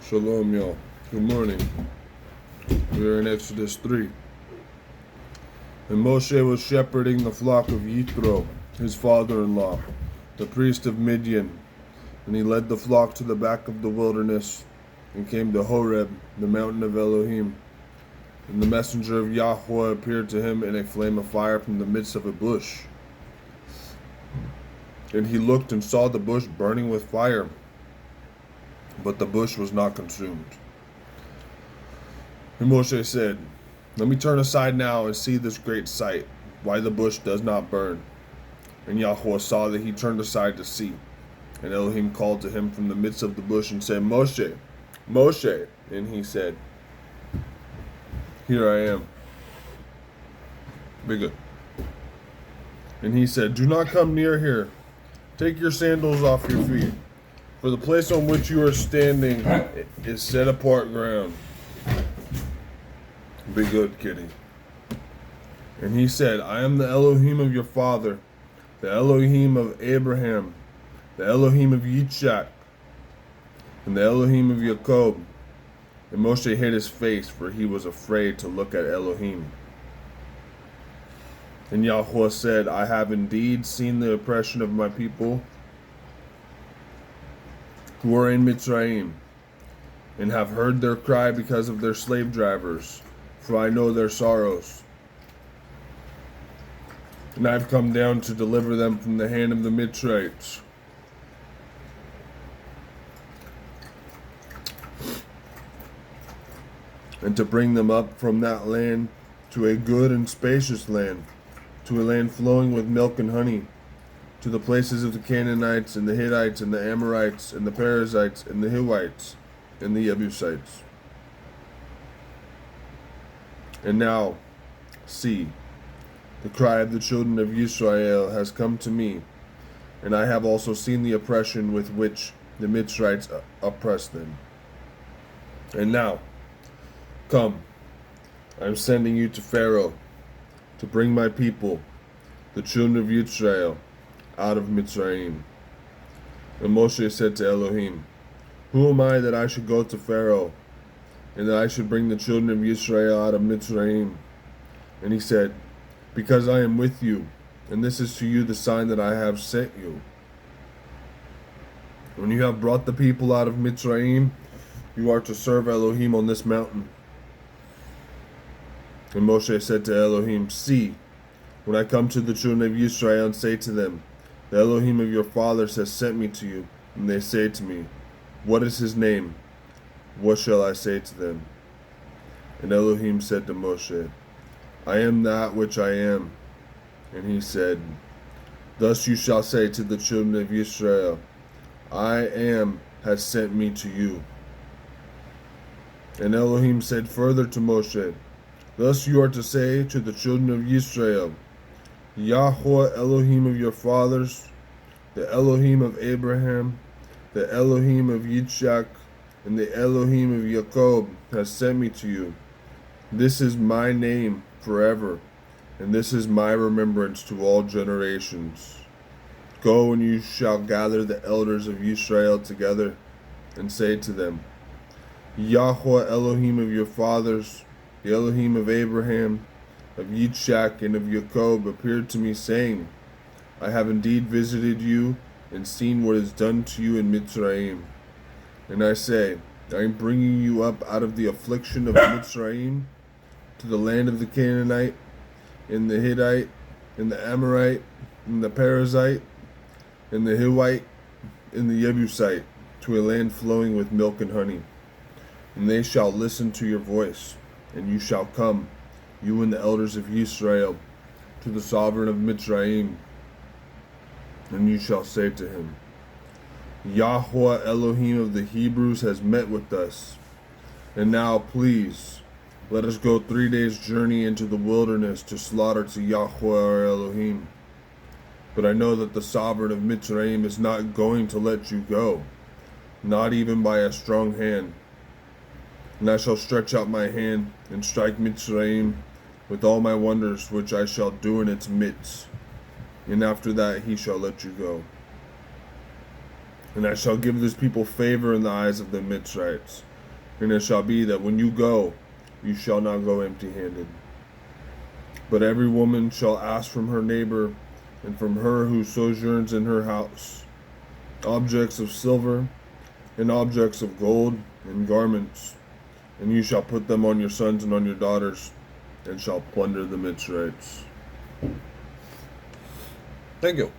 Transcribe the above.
Shalom, y'all. Good morning. We're in Exodus 3. And Moshe was shepherding the flock of Yitro, his father-in-law, the priest of Midian. And he led the flock to the back of the wilderness and came to Horeb, the mountain of Elohim. And the messenger of Yahweh appeared to him in a flame of fire from the midst of a bush. And he looked and saw the bush burning with fire, but the bush was not consumed. And Moshe said, "Let me turn aside now and see this great sight, why the bush does not burn." And Yahweh saw that he turned aside to see. And Elohim called to him from the midst of the bush and said, "Moshe, Moshe." And he said, "Here I am." Bigger. And he said, "Do not come near here. Take your sandals off your feet, for the place on which you are standing is set apart ground." Be good, kitty. And he said, "I am the Elohim of your father, the Elohim of Abraham, the Elohim of Yitzchak, and the Elohim of Jacob." And Moshe hid his face, for he was afraid to look at Elohim. And Yahweh said, "I have indeed seen the oppression of my people who are in Mitzrayim, and have heard their cry because of their slave drivers, for I know their sorrows. And I have come down to deliver them from the hand of the Mitzrayites, and to bring them up from that land to a good and spacious land, to a land flowing with milk and honey, to the places of the Canaanites and the Hittites and the Amorites and the Perizzites and the Hivites and the Jebusites. And now, see, the cry of the children of Israel has come to me, and I have also seen the oppression with which the Mitzrayites oppress them. And now, come, I am sending you to Pharaoh, to bring my people, the children of Israel, out of Mitzrayim." And Moshe said to Elohim, "Who am I that I should go to Pharaoh, and that I should bring the children of Israel out of Mitzrayim?" And he said, "Because I am with you, and this is to you the sign that I have sent you. When you have brought the people out of Mitzrayim, you are to serve Elohim on this mountain." And Moshe said to Elohim, "See, when I come to the children of Israel and say to them, 'The Elohim of your fathers has sent me to you,' and they say to me, 'What is his name?' what shall I say to them?" And Elohim said to Moshe, "I am that which I am." And he said, "Thus you shall say to the children of Israel, 'I am has sent me to you.'" And Elohim said further to Moshe, "Thus you are to say to the children of Israel, 'Yahweh Elohim of your fathers, the Elohim of Abraham, the Elohim of Yitzchak, and the Elohim of Jacob has sent me to you. This is my name forever, and this is my remembrance to all generations. Go, and you shall gather the elders of Israel together, and say to them, Yahweh Elohim of your fathers, the Elohim of Abraham, of Yitzchak, and of Jacob appeared to me, saying, I have indeed visited you, and seen what is done to you in Mitzrayim. And I say, I am bringing you up out of the affliction of Mitzrayim to the land of the Canaanite, and the Hittite, and the Amorite, and the Perizzite, and the Hivite, and the Jebusite, to a land flowing with milk and honey. And they shall listen to your voice, and you shall come, you and the elders of Israel, to the sovereign of Mitzrayim, and you shall say to him, Yahweh Elohim of the Hebrews has met with us. And now please, let us go 3 days' journey into the wilderness to slaughter to Yahweh our Elohim. But I know that the sovereign of Mitzrayim is not going to let you go, not even by a strong hand. And I shall stretch out my hand and strike Mitzrayim with all my wonders which I shall do in its midst. And after that he shall let you go. And I shall give this people favor in the eyes of the Mitzrayites, And it shall be that when you go, you shall not go empty-handed. But every woman shall ask from her neighbor and from her who sojourns in her house objects of silver and objects of gold and garments, and you shall put them on your sons and on your daughters, and shall plunder the Mitzrites. Thank you.